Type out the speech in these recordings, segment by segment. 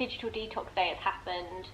digital detox day has happened,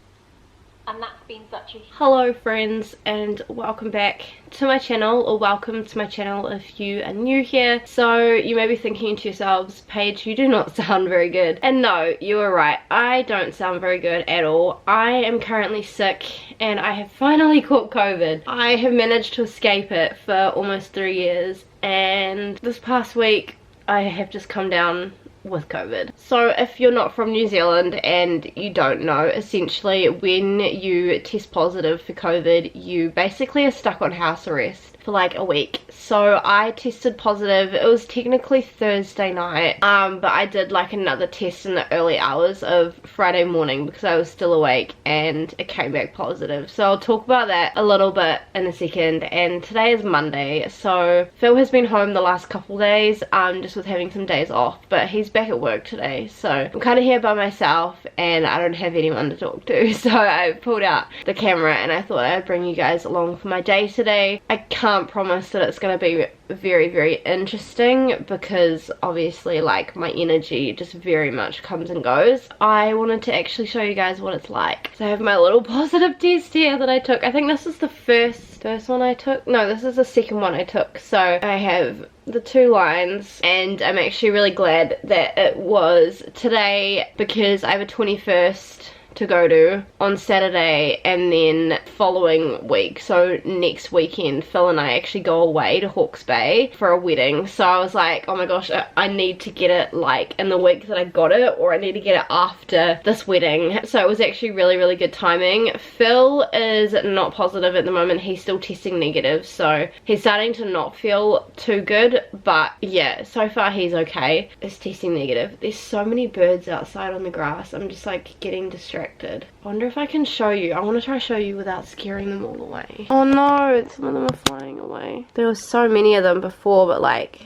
and that's been such a... Hello friends, and welcome back to my channel, or welcome to my channel if you are new here. So you may be thinking to yourselves, Paige, you do not sound very good. And no, you are right, I don't sound very good at all. I am currently sick and I have finally caught COVID. I have managed to escape it for almost 3 years, and this past week I have just come down with COVID. So if you're not from New Zealand and you don't know, essentially when you test positive for COVID, you basically are stuck on house arrest for like a week. So I tested positive. It was technically Thursday night, but I did like another test in the early hours of Friday morning because I was still awake, and it came back positive. So I'll talk about that a little bit in a second. And today is Monday, so Phil has been home the last couple days, just with having some days off, but he's back at work today, so I'm kind of here by myself and I don't have anyone to talk to. So I pulled out the camera and I thought I'd bring you guys along for my day today. I can't promise that it's going to be very interesting because obviously like my energy just very much comes and goes. I wanted to actually show you guys what it's like. So I have my little positive test here that I took. I think this is the first one I took. No, this is the second one I took. So I have the 2 lines, and I'm actually really glad that it was today because I have a 21st to go to on Saturday, and then following week, so next weekend, Phil and I actually go away to Hawke's Bay for a wedding. So I was like, oh my gosh, I need to get it like in the week that I got it, or I need to get it after this wedding. So it was actually really good timing. Phil is not positive at the moment. He's still testing negative, so he's starting to not feel too good, but yeah, so far he's okay. He's testing negative. There's so many birds outside on the grass. I'm just like getting distracted. I wonder if I can show you. I want to try to show you without scaring them all away. Oh no, some of them are flying away. There were so many of them before, but like,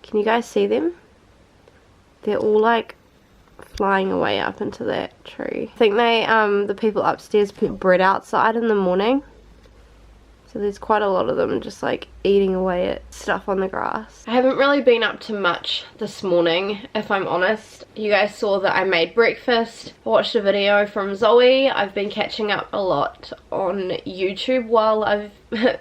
can you guys see them? They're all like flying away up into that tree. I think they, the people upstairs put bread outside in the morning. So there's quite a lot of them just like eating away at stuff on the grass. I haven't really been up to much this morning, if I'm honest. You guys saw that I made breakfast. I watched a video from Zoe. I've been catching up a lot on YouTube while I've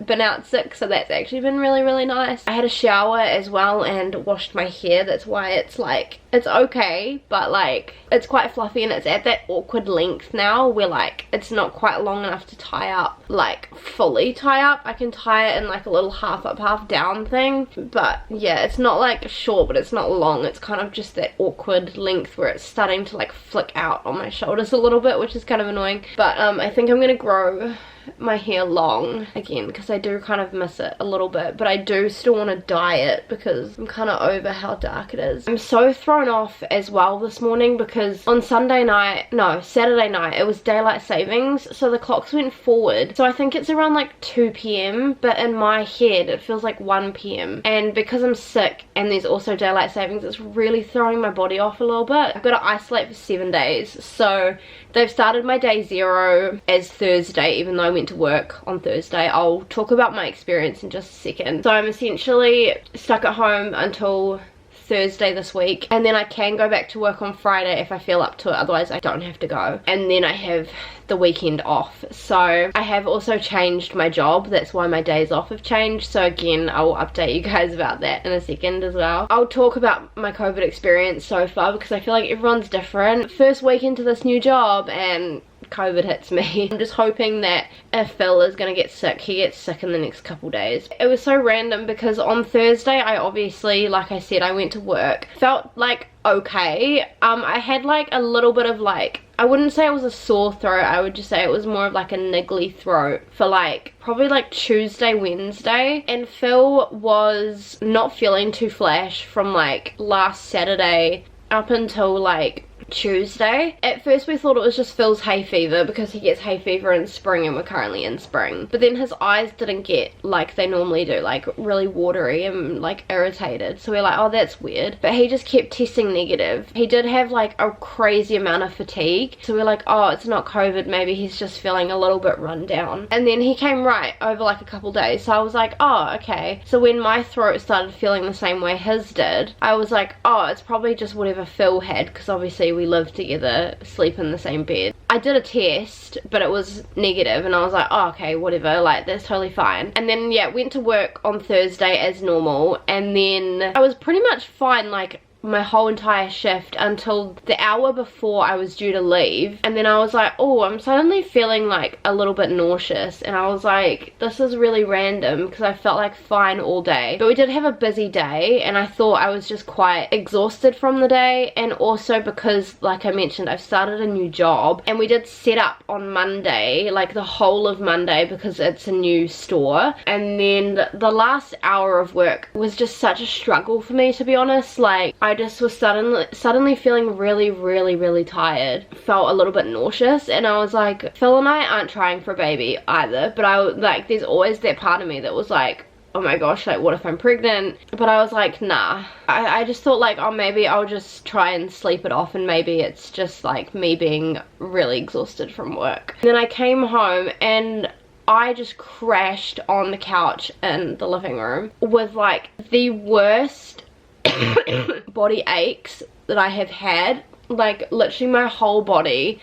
been out sick, so that's actually been really nice. I had a shower as well and washed my hair. That's why it's like, it's okay, but like it's quite fluffy and it's at that awkward length now where like it's not quite long enough to tie up, like fully tie up. I can tie it in like a little half up half down thing, but yeah, it's not like short but it's not long. It's kind of just that awkward length where it's starting to like flick out on my shoulders a little bit, which is kind of annoying. But I think I'm gonna grow my hair long again because I do kind of miss it a little bit, but I do still want to dye it because I'm kind of over how dark it is. I'm so thrown off as well this morning because on Saturday night it was daylight savings, so the clocks went forward, so I think it's around like 2 p.m, but in my head it feels like 1 p.m, and because I'm sick and there's also daylight savings, it's really throwing my body off a little bit. I've got to isolate for 7 days, so they've started my day 0 as Thursday, even though I went to work on Thursday. I'll talk about my experience in just a second. So I'm essentially stuck at home until Thursday this week, and then I can go back to work on Friday if I feel up to it, otherwise I don't have to go, and then I have the weekend off. So I have also changed my job, that's why my days off have changed, so again I'll update you guys about that in a second as well. I'll talk about my COVID experience so far because I feel like everyone's different. First week into this new job and COVID hits me. I'm just hoping that if Phil is gonna get sick, he gets sick in the next couple days. It was so random because on Thursday I obviously, like I said, I went to work, felt like okay. I had like a little bit of like, I wouldn't say it was a sore throat, I would just say it was more of like a niggly throat for like probably like Tuesday, Wednesday, and Phil was not feeling too flash from like last Saturday up until like Tuesday. At first we thought it was just Phil's hay fever because he gets hay fever in spring and we're currently in spring, but then his eyes didn't get like they normally do, like really watery and like irritated, so we're like, oh that's weird, but he just kept testing negative. He did have like a crazy amount of fatigue, so we're like, oh it's not COVID, maybe he's just feeling a little bit run down, and then he came right over like a couple days, so I was like, oh okay. So when my throat started feeling the same way his did, I was like, oh it's probably just whatever Phil had, because obviously we live together, sleep in the same bed. I did a test, but it was negative, and I was like, oh, okay, whatever, like, that's totally fine. And then, yeah, went to work on Thursday as normal, and then I was pretty much fine, like, my whole entire shift until the hour before I was due to leave. And then I was like, oh, I'm suddenly feeling like a little bit nauseous, and I was like, this is really random, because I felt like fine all day. But we did have a busy day, and I thought I was just quite exhausted from the day, and also because, like I mentioned, I've started a new job, and we did set up on Monday, like the whole of Monday, because it's a new store. And then the last hour of work was just such a struggle for me, to be honest. Like, I just was suddenly feeling really tired, felt a little bit nauseous, and I was like, Phil and I aren't trying for a baby either, but like, there's always that part of me that was like, oh my gosh, like, what if I'm pregnant? But I was like, nah. I just thought like, oh, maybe I'll just try and sleep it off, and maybe it's just like me being really exhausted from work. And then I came home, and I just crashed on the couch in the living room with like the worst body aches that I have had. Like, literally my whole body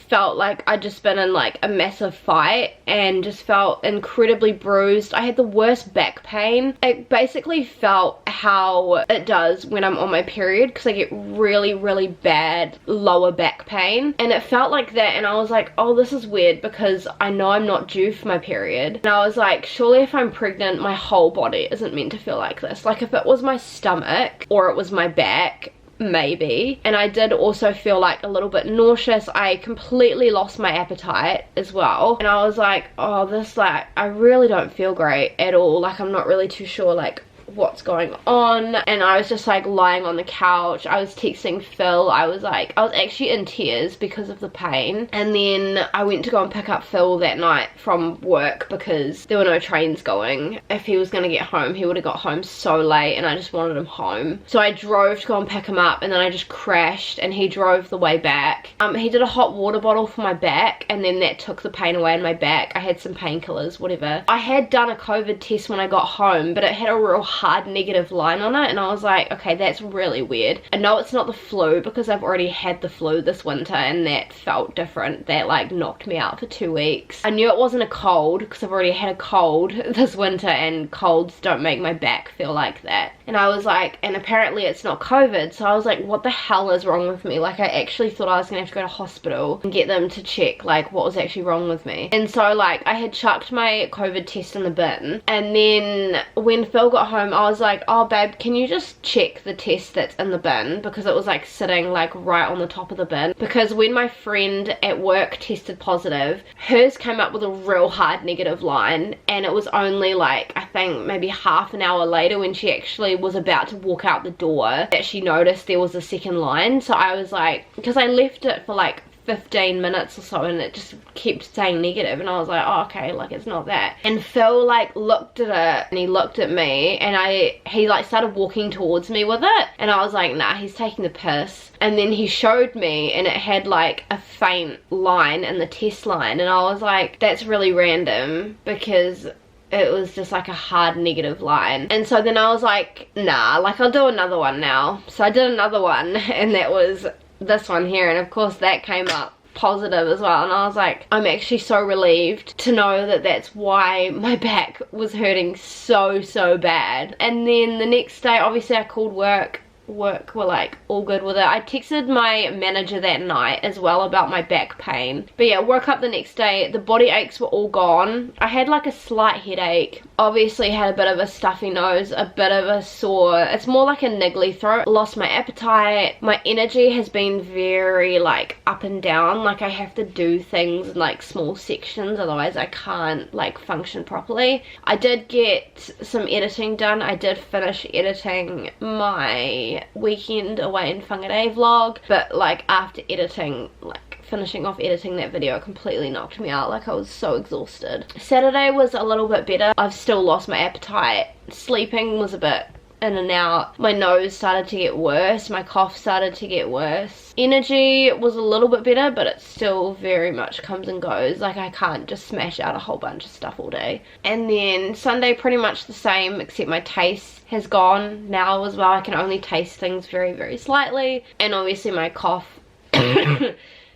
felt like I'd just been in like a massive fight, and just felt incredibly bruised. I had the worst back pain. It basically felt how it does when I'm on my period, because I get really bad lower back pain, and it felt like that. And I was like, oh, this is weird, because I know I'm not due for my period. And I was like, surely if I'm pregnant, my whole body isn't meant to feel like this. Like, if it was my stomach or it was my back, maybe. And I did also feel like a little bit nauseous. I completely lost my appetite as well, and I was like, oh, this, like, I really don't feel great at all. Like, I'm not really too sure like what's going on. And I was just like lying on the couch. I was texting Phil. I was actually in tears because of the pain. And then I went to go and pick up Phil that night from work, because there were no trains going. If he was going to get home, he would have got home so late, and I just wanted him home. So I drove to go and pick him up, and then I just crashed, and he drove the way back. He did a hot water bottle for my back, and then that took the pain away in my back. I had some painkillers, whatever. I had done a COVID test when I got home, but it had a real hard negative line on it, and I was like, okay, that's really weird. I know it's not the flu, because I've already had the flu this winter, and that felt different. That like knocked me out for 2 weeks. I knew it wasn't a cold, because I've already had a cold this winter, and colds don't make my back feel like that. And I was like, and apparently it's not COVID. So I was like, what the hell is wrong with me? Like, I actually thought I was gonna have to go to hospital and get them to check like what was actually wrong with me. And so like, I had chucked my COVID test in the bin, and then when Phil got home, I was like, oh babe, can you just check the test that's in the bin, because it was like sitting like right on the top of the bin. Because when my friend at work tested positive, hers came up with a real hard negative line, and it was only like, I think maybe half an hour later, when she actually was about to walk out the door, that she noticed there was a second line. So I was like, because I left it for like 15 minutes or so, and it just kept saying negative, and I was like, oh, okay, like, it's not that. And Phil like looked at it, and he looked at me, and he like started walking towards me with it, and I was like, nah, he's taking the piss. And then he showed me, and it had like a faint line in the test line, and I was like, that's really random, because it was just like a hard negative line. And so then I was like, nah, like, I'll do another one now. So I did another one, and that was this one here, and of course that came up positive as well. And I was like, I'm actually so relieved to know that that's why my back was hurting so bad. And then the next day, obviously, I called work were like all good with it. I texted my manager that night as well about my back pain. But yeah, woke up the next day, the body aches were all gone. I had like a slight headache, obviously had a bit of a stuffy nose, a bit of a sore, it's more like a niggly throat. Lost my appetite. My energy has been very like up and down. Like, I have to do things in like small sections, otherwise I can't like function properly. I did get some editing done. I did finish editing my weekend away in Whangarei vlog, but like after editing, like finishing off editing that video, it completely knocked me out. Like, I was so exhausted. Saturday was a little bit better. I've still lost my appetite. Sleeping was a bit in and out. My nose started to get worse. My cough started to get worse. Energy was a little bit better, but it still very much comes and goes. Like, I can't just smash out a whole bunch of stuff all day. And then Sunday, pretty much the same, except my taste has gone now as well. I can only taste things very slightly. And obviously my cough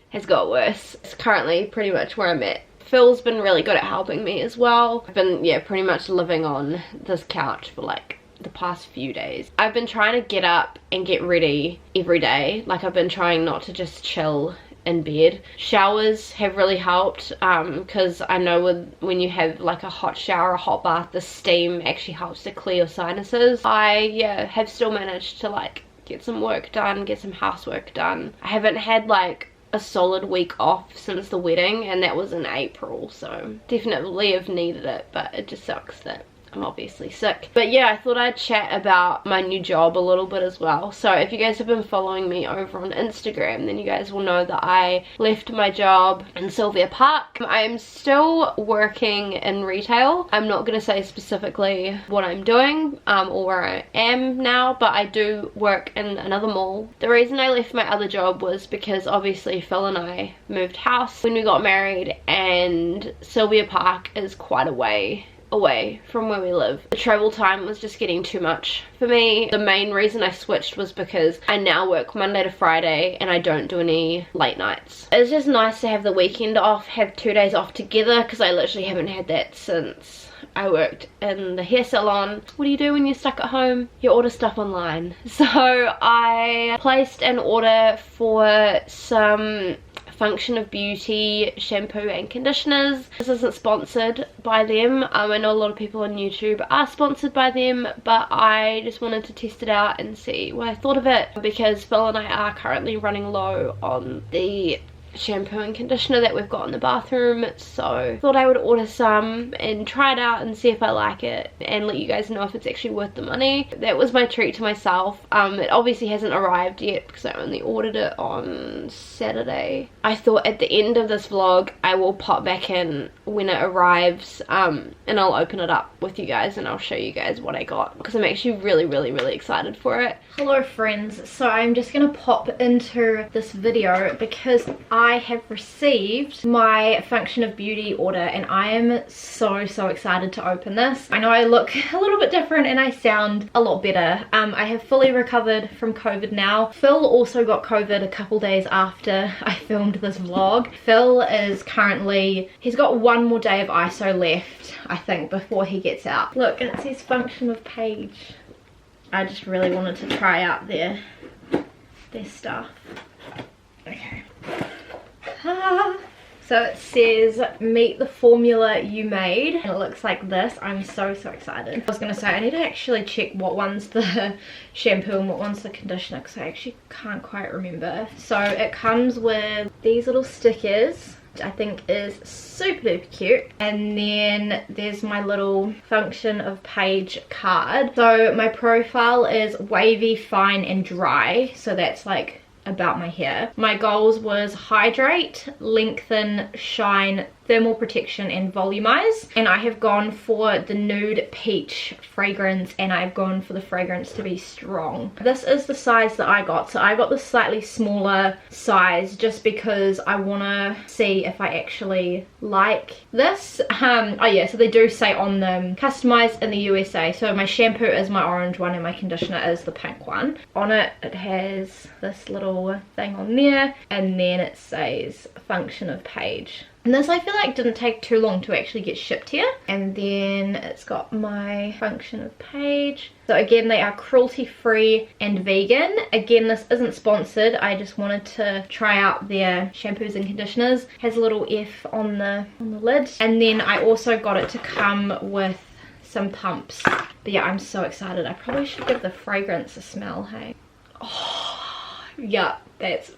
has got worse. It's currently pretty much where I'm at. Phil's been really good at helping me as well. I've been, yeah, pretty much living on this couch for like the past few days. I've been trying to get up and get ready every day. Like, I've been trying not to just chill in bed. Showers have really helped, because I know when you have like a hot shower, a hot bath, the steam actually helps to clear your sinuses. I have still managed to like get some work done, get some housework done. I haven't had like a solid week off since the wedding, and that was in April, so definitely have needed it, but it just sucks that I'm obviously sick. But yeah, I thought I'd chat about my new job a little bit as well. So if you guys have been following me over on Instagram, then you guys will know that I left my job in Sylvia Park. I am still working in retail. I'm not going to say specifically what I'm doing or where I am now, but I do work in another mall. The reason I left my other job was because obviously Phil and I moved house when we got married, and Sylvia Park is quite a way away from where we live. The travel time was just getting too much for me. The main reason I switched was because I now work Monday to Friday and I don't do any late nights. It's just nice to have the weekend off, have 2 days off together, because I literally haven't had that since I worked in the hair salon. What do you do when you're stuck at home? You order stuff online. So I placed an order for some Function of Beauty shampoo and conditioners. This isn't sponsored by them. I know a lot of people on YouTube are sponsored by them, but I just wanted to test it out and see what I thought of it, because Phil and I are currently running low on the shampoo and conditioner that we've got in the bathroom, so thought I would order some and try it out and see if I like it and let you guys know if it's actually worth the money. That was my treat to myself. It obviously hasn't arrived yet because I only ordered it on Saturday. I thought at the end of this vlog I will pop back in when it arrives, and I'll open it up with you guys and I'll show you guys what I got, because I'm actually really excited for it. Hello friends, so I'm just gonna pop into this video because I have received my Function of Beauty order and I am so excited to open this. I know I look a little bit different and I sound a lot better. I have fully recovered from COVID now. Phil also got COVID a couple days after I filmed this vlog. Phil is currently, he's got one more day of ISO left, I think, before he gets out. Look, and it says Function of Paige. I just really wanted to try out their stuff. Okay. So it says meet the formula you made, and it looks like this. I'm so excited. I was gonna say I need to actually check what one's the shampoo and what one's the conditioner, because I actually can't quite remember. So it comes with these little stickers, which I think is super cute, and then there's my little Function of Paige card. So my profile is wavy, fine and dry, so that's like about my hair. My goals was hydrate, lengthen, shine, thermal protection and volumize, and I have gone for the nude peach fragrance, and I've gone for the fragrance to be strong. This is the size that I got, so I got the slightly smaller size just because I want to see if I actually like this. Oh yeah, so they do say on them customized in the USA. So my shampoo is my orange one and my conditioner is the pink one. On it, it has this little thing on there, and then it says Function of Paige. And this I feel like didn't take too long to actually get shipped here. And then it's got my Function of Paige. So again, they are cruelty free and vegan. Again, this isn't sponsored. I just wanted to try out their shampoos and conditioners. Has a little F on the lid. And then I also got it to come with some pumps. But yeah, I'm so excited. I probably should give the fragrance a smell, hey? Oh, yeah, that's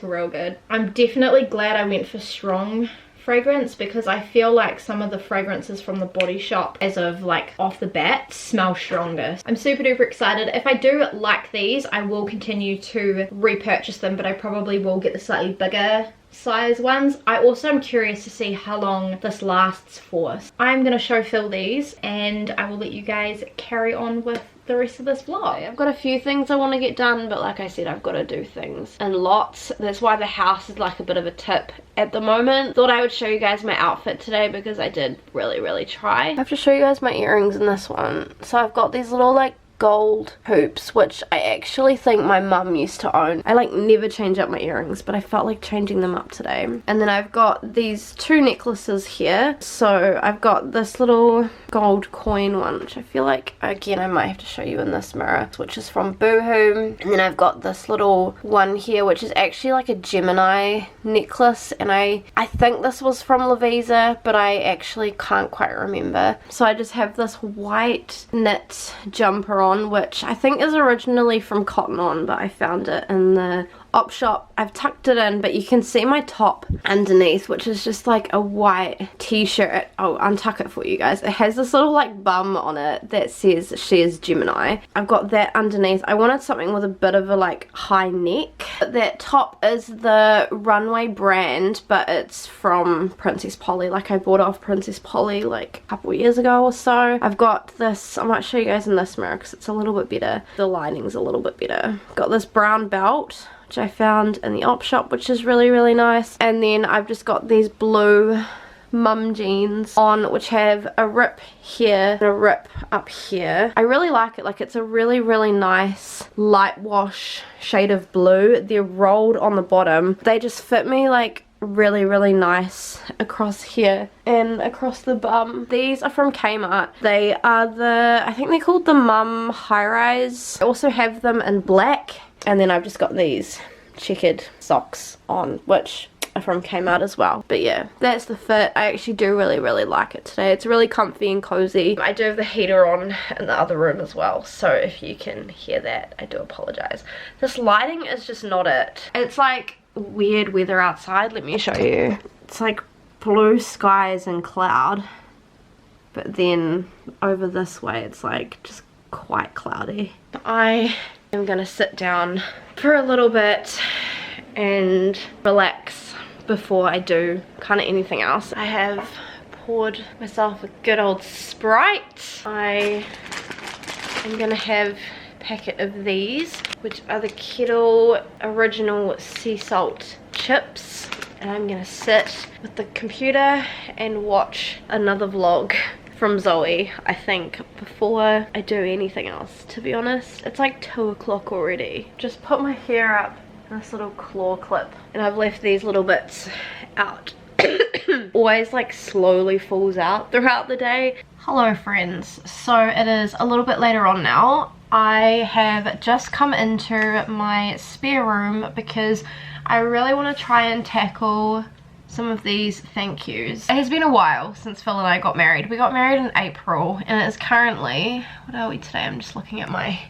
real good. I'm definitely glad I went for strong fragrance, because I feel like some of the fragrances from the Body Shop as of like off the bat smell stronger. I'm super duper excited. If I do like these, I will continue to repurchase them, but I probably will get the slightly bigger size ones. I also am curious to see how long this lasts for. I'm gonna show Phil these and I will let you guys carry on with the rest of this vlog. I've got a few things I want to get done, but like I said, I've got to do things in lots. That's why the house is like a bit of a tip at the moment. Thought I would show you guys my outfit today because I did really try. I have to show you guys my earrings in this one. So I've got these little like gold hoops, which I actually think my mum used to own. I like never change up my earrings, but I felt like changing them up today. And then I've got these two necklaces here. So I've got this little gold coin one, which I feel like, again, I might have to show you in this mirror, which is from Boohoo. And then I've got this little one here, which is actually like a Gemini necklace, and I think this was from Lavisa, but I actually can't quite remember. So I just have this white knit jumper on, which I think is originally from Cotton On, but I found it in the op shop. I've tucked it in, but you can see my top underneath, which is just like a white t-shirt. I'll untuck it for you guys. It has this little like bum on it that says she is Gemini. I've got that underneath. I wanted something with a bit of a like high neck. That top is the Runway brand, but it's from Princess Polly. Like I bought it off Princess Polly like a couple years ago or so. I've got this, I might show you guys in this mirror because it's a little bit better. The lining's a little bit better. Got this brown belt, which I found in the op shop, which is really, really nice. And then I've just got these blue mum jeans on, which have a rip here and a rip up here. I really like it. Like, it's a really, really nice light wash shade of blue. They're rolled on the bottom. They just fit me like really, really nice across here and across the bum. These are from Kmart. They are the, I think they're called the Mum High Rise. I also have them in black. And then I've just got these checkered socks on, which are from Kmart as well. But yeah, that's the fit. I actually do really, really like it today. It's really comfy and cozy. I do have the heater on in the other room as well, so if you can hear that, I do apologize. This lighting is just not it. It's like weird weather outside. Let me show you. It's like blue skies and cloud, but then over this way it's like just quite cloudy. I'm gonna sit down for a little bit and relax before I do kind of anything else. I have poured myself a good old Sprite. I am gonna have a packet of these, which are the Kettle Original Sea Salt chips, and I'm gonna sit with the computer and watch another vlog from Zoe, I think, before I do anything else, to be honest. It's like 2 o'clock already. Just put my hair up in this little claw clip, and I've left these little bits out. Always like slowly falls out throughout the day. Hello friends, so it is a little bit later on now. I have just come into my spare room because I really want to try and tackle some of these thank yous. It has been a while since Phil and I got married. We got married in April, and it is currently, what are we today? I'm just looking at my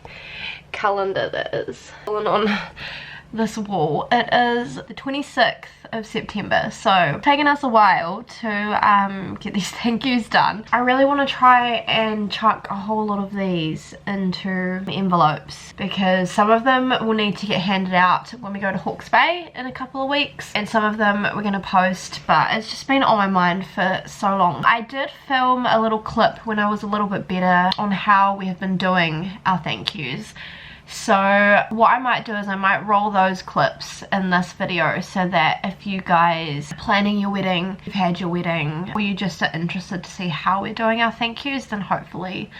calendar that is on this wall. It is the 26th of September, so it's taken us a while to get these thank yous done. I really want to try and chuck a whole lot of these into envelopes, because some of them will need to get handed out when we go to Hawke's Bay in a couple of weeks, and some of them we're going to post, but it's just been on my mind for so long. I did film a little clip when I was a little bit better on how we have been doing our thank yous. So what I might do is I might roll those clips in this video, so that if you guys are planning your wedding, you've had your wedding, or you just are interested to see how we're doing our thank yous, then hopefully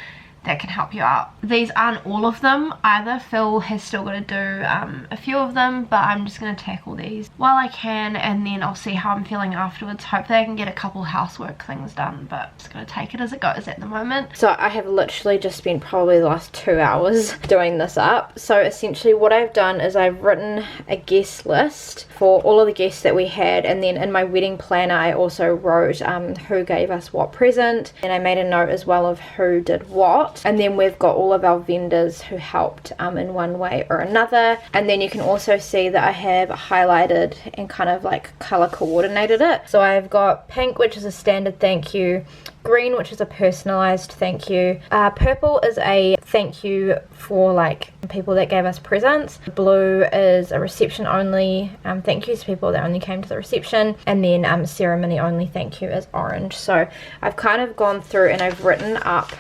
that can help you out. These aren't all of them either. Phil has still got to do a few of them, but I'm just going to tackle these while I can, and then I'll see how I'm feeling afterwards. Hopefully I can get a couple housework things done, but I'm just going to take it as it goes at the moment. So I have literally just spent probably the last 2 hours doing this up. So essentially what I've done is I've written a guest list for all of the guests that we had, and then in my wedding planner I also wrote who gave us what present, and I made a note as well of who did what. And then we've got all of our vendors who helped in one way or another. And then you can also see that I have highlighted and kind of like color coordinated it. So I've got pink, which is a standard thank you, green, which is a personalized thank you, purple is a thank you for like people that gave us presents, blue is a reception only thank you to people that only came to the reception, and then ceremony only thank you is orange. So I've kind of gone through and I've written up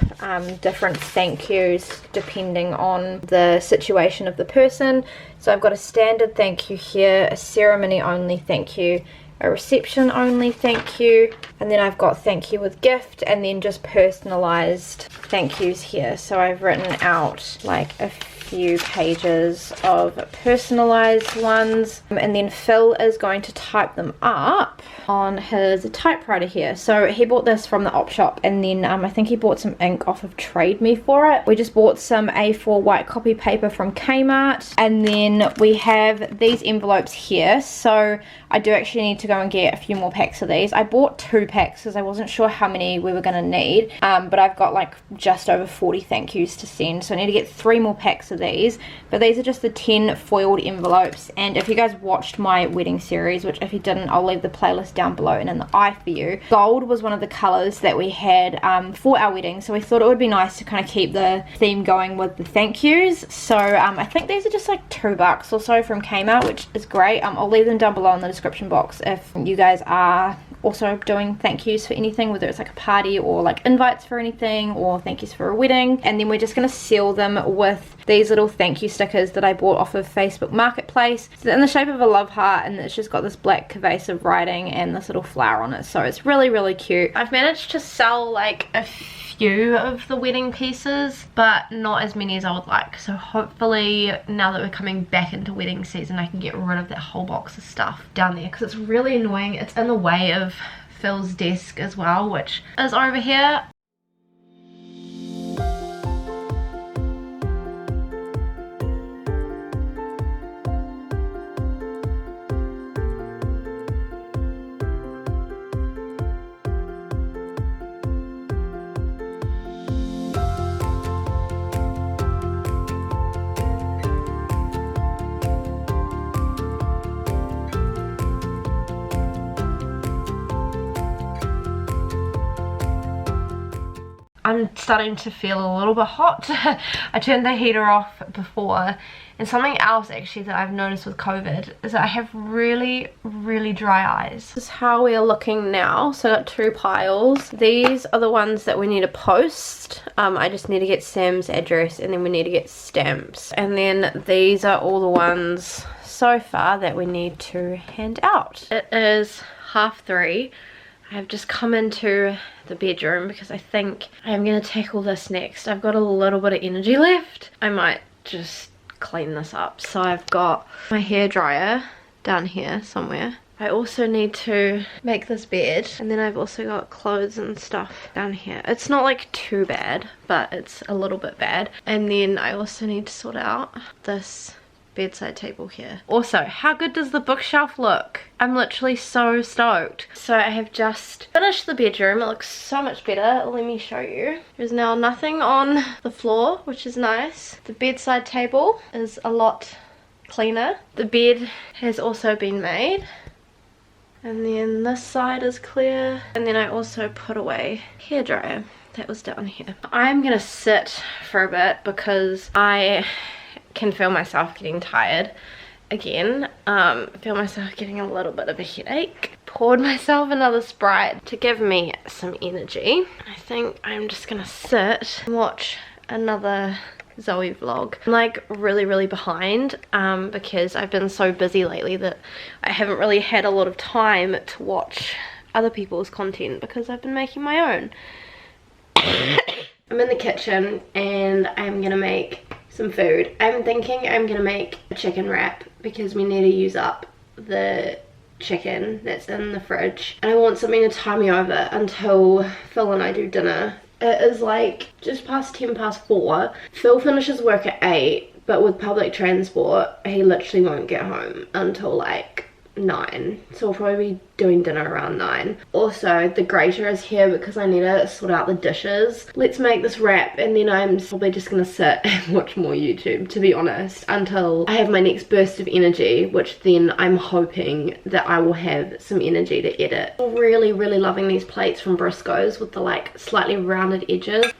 different thank yous depending on the situation of the person. So I've got a standard thank you here, a ceremony only thank you, a reception only thank you, and then I've got thank you with gift, and then just personalized thank yous here. So I've written out like a few pages of personalized ones, and then Phil is going to type them up on his typewriter here. So he bought this from the op shop, and then I think he bought some ink off of Trade Me for it. We just bought some A4 white copy paper from Kmart, and then we have these envelopes here. So I do actually need to go and get a few more packs of these. I bought 2 packs because I wasn't sure how many we were going to need, but I've got like just over 40 thank yous to send, so I need to get 3 more packs of these. But these are just the 10 foiled envelopes, and if you guys watched my wedding series, which if you didn't, I'll leave the playlist down below and in the eye for you. Gold was one of the colors that we had for our wedding, so we thought it would be nice to kind of keep the theme going with the thank yous. So I think these are just like $2 or so from Kmart, which is great. I'll leave them down below in the description box if you guys are also doing thank yous for anything, whether it's like a party or like invites for anything, or thank yous for a wedding. And then we're just going to seal them with these little thank you stickers that I bought off of Facebook Marketplace. It's in the shape of a love heart, and it's just got this black evasive writing and this little flower on it, so it's really, really cute. I've managed to sell like a few of the wedding pieces, but not as many as I would like. So hopefully now that we're coming back into wedding season, I can get rid of that whole box of stuff down there, because it's really annoying. It's in the way of Phil's desk as well, which is over here. I'm starting to feel a little bit hot. I turned the heater off before. And something else actually that I've noticed with COVID is that I have really, really dry eyes. This is how we are looking now. So I got 2 piles. These are the ones that we need to post. I just need to get Sam's address, and then we need to get stamps. And then these are all the ones so far that we need to hand out. It is 3:30. I have just come into the bedroom because I think I'm going to tackle this next. I've got a little bit of energy left. I might just clean this up. So I've got my hairdryer down here somewhere. I also need to make this bed, and then I've also got clothes and stuff down here. It's not like too bad, but it's a little bit bad. And then I also need to sort out this bedside table here. Also, how good does the bookshelf look? I'm literally so stoked. So I have just finished the bedroom. It looks so much better. Let me show you. There's now nothing on the floor, which is nice. The bedside table is a lot cleaner. The bed has also been made. And then this side is clear. And then I also put away hairdryer. That was down here. I'm gonna sit for a bit because I can feel myself getting tired again. Feel myself getting a little bit of a headache. Poured myself another Sprite to give me some energy. I think I'm just gonna sit and watch another Zoe vlog. I'm like really, really behind because I've been so busy lately that I haven't really had a lot of time to watch other people's content because I've been making my own. I'm in the kitchen and I'm gonna make some food. I'm thinking I'm gonna make a chicken wrap because we need to use up the chicken that's in the fridge, and I want something to tie me over until Phil and I do dinner. It is like just past 4:10. Phil finishes work at 8, but with public transport he literally won't get home until like 9, so we'll probably be doing dinner around 9. Also, the grater is here because I need to sort out the dishes. Let's make this wrap, and then I'm probably just gonna sit and watch more YouTube, to be honest, until I have my next burst of energy, which then I'm hoping that I will have some energy to edit. I'm really, really loving these plates from Briscoe's with the like slightly rounded edges.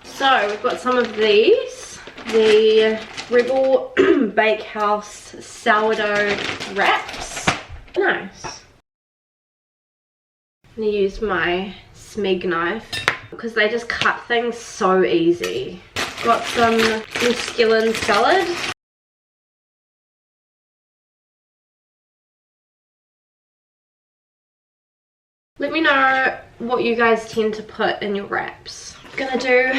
So we've got some of these. The Rebel Bakehouse sourdough wraps. Nice. I'm gonna use my Smeg knife because they just cut things so easy. Got some muscilin salad. Let me know what you guys tend to put in your wraps. I'm gonna do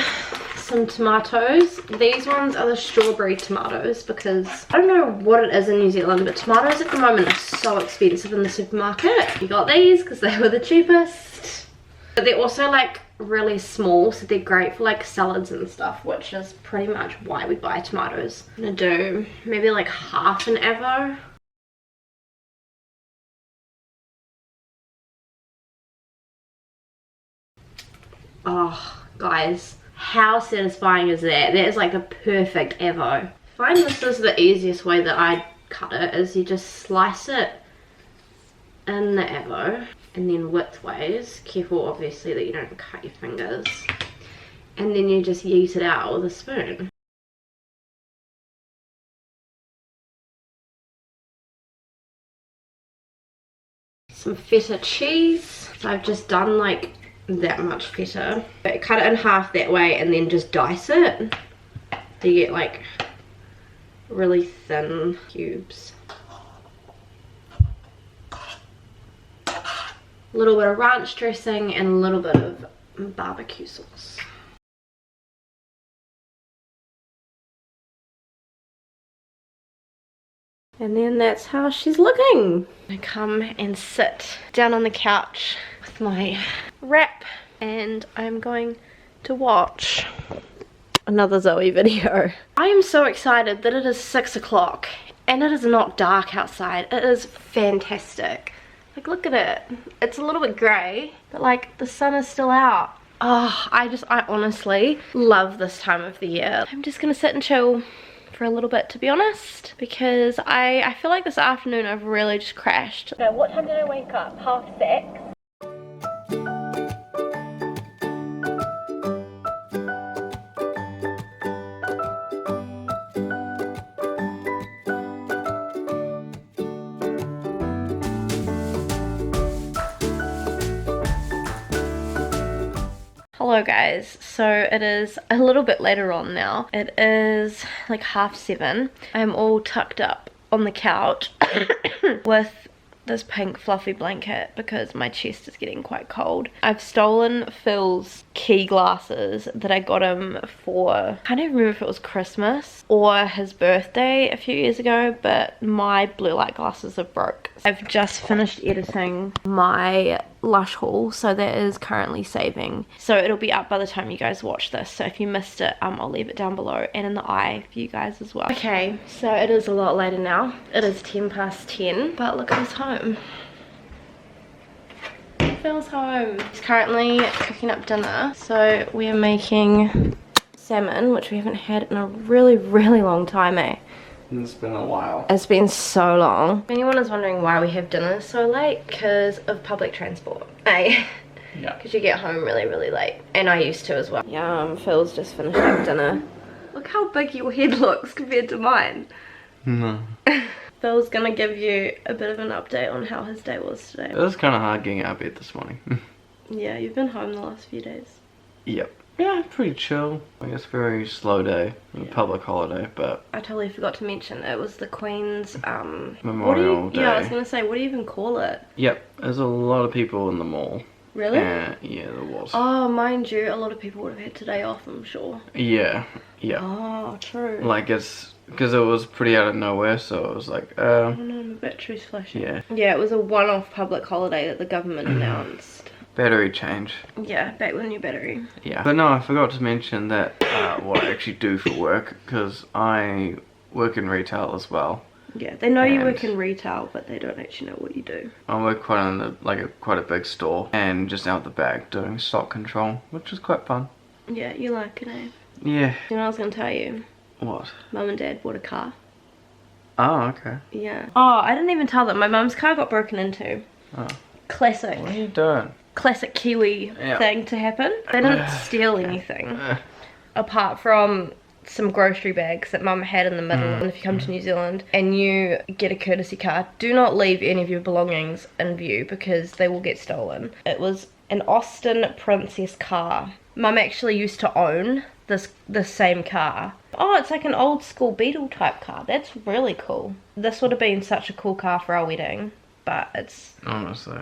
some tomatoes. These ones are the strawberry tomatoes because I don't know what it is in New Zealand, but tomatoes at the moment are so expensive in the supermarket. You got these because they were the cheapest. But they're also like really small, so they're great for like salads and stuff, which is pretty much why we buy tomatoes. I'm gonna do maybe like half an avo. Oh, guys, how satisfying is that? That is like the perfect avo. I find this is the easiest way that I cut it, is you just slice it in the avo and then widthways. Careful obviously that you don't cut your fingers. And then you just yeet it out with a spoon. Some feta cheese. So I've just done like that much feta. Cut it in half that way and then just dice it. So you get like really thin cubes. A little bit of ranch dressing and a little bit of barbecue sauce. And then that's how she's looking. I come and sit down on the couch with my wrap and I'm going to watch another Zoe video. I am so excited that it is 6 o'clock and it is not dark outside. It is fantastic. Like, look at it. It's a little bit grey, but like the sun is still out. Oh, I honestly love this time of the year. I'm just gonna sit and chill for a little bit, to be honest, because I feel like this afternoon I've really just crashed. So what time did I wake up? 6:30. Hello guys, so it is a little bit later on now. It is like 7:30. I'm all tucked up on the couch with this pink fluffy blanket because my chest is getting quite cold. I've stolen Phil's key glasses that I got him for, I can't even remember if it was Christmas or his birthday a few years ago, but my blue light glasses have broke. I've just finished editing my Lush haul, so that is currently saving, so it'll be up by the time you guys watch this. So if you missed it, I'll leave it down below and in the eye for you guys as well. Okay, so it is a lot later now. It is 10:10, but look at this home. Phil's home. He's currently cooking up dinner, so we are making salmon, which we haven't had in a really long time, eh? It's been a while. It's been so long. If anyone is wondering why we have dinner so late, because of public transport, eh? Yeah. Because you get home really late, and I used to as well. Yeah, Phil's just finished up dinner. Look how big your head looks compared to mine. No. Phil's gonna give you a bit of an update on how his day was today. It was kind of hard getting out of bed this morning. Yeah, you've been home the last few days. Yep. Yeah, pretty chill. I guess very slow day, a public holiday, but... I totally forgot to mention, it was the Queen's, Memorial Day. Yeah, I was gonna say, what do you even call it? Yep, there's a lot of people in the mall. Really? Yeah, there was. Oh, mind you, a lot of people would have had today off, I'm sure. Yeah. Oh, true. Like, it's... because it was pretty out of nowhere, so it was like, Oh no, my battery's flashing. Yeah. Yeah, it was a one-off public holiday that the government announced. Battery change. Yeah, back with new battery. Yeah. But no, I forgot to mention that what I actually do for work, because I work in retail as well. Yeah, they know you work in retail, but they don't actually know what you do. I work quite a big store, and just out the back doing stock control, which is quite fun. Yeah, you like it, eh? Yeah. You know what I was gonna tell you? What? Mum and Dad bought a car. Oh, okay. Yeah. Oh, I didn't even tell them. My mum's car got broken into. Oh. Classic. What are you doing? Classic Kiwi thing to happen. They didn't steal anything. Apart from some grocery bags that Mum had in the middle. And if you come to New Zealand and you get a courtesy car, do not leave any of your belongings in view because they will get stolen. It was an Austin Princess car. Mum actually used to own this same car. Oh, it's like an old school Beetle type car. That's really cool. This would have been such a cool car for our wedding. but it's Honestly.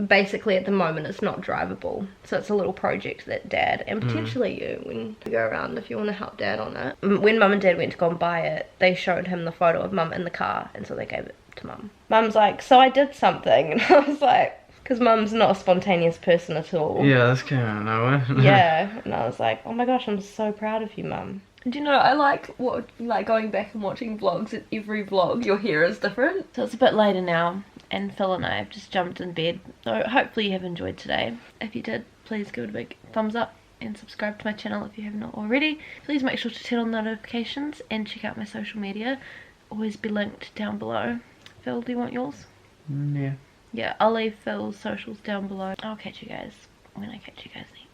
basically at the moment it's not drivable, so it's a little project that Dad and potentially you, when you go around, if you want to help Dad on it. When Mum and Dad went to go and buy it, they showed him the photo of Mum in the car, and so they gave it to Mum. Mum's like, so I did something, and I was like, because Mum's not a spontaneous person at all. Yeah, that's came out of nowhere. Yeah, and I was like, oh my gosh, I'm so proud of you, Mum. Do you know, I like going back and watching vlogs. At every vlog your hair is different. So it's a bit later now, and Phil and I have just jumped in bed. So hopefully you have enjoyed today. If you did, please give it a big thumbs up and subscribe to my channel if you have not already. Please make sure to turn on notifications and check out my social media. Always be linked down below. Phil, do you want yours? Yeah. Yeah, I'll leave Phil's socials down below. I'll catch you guys when I catch you guys next.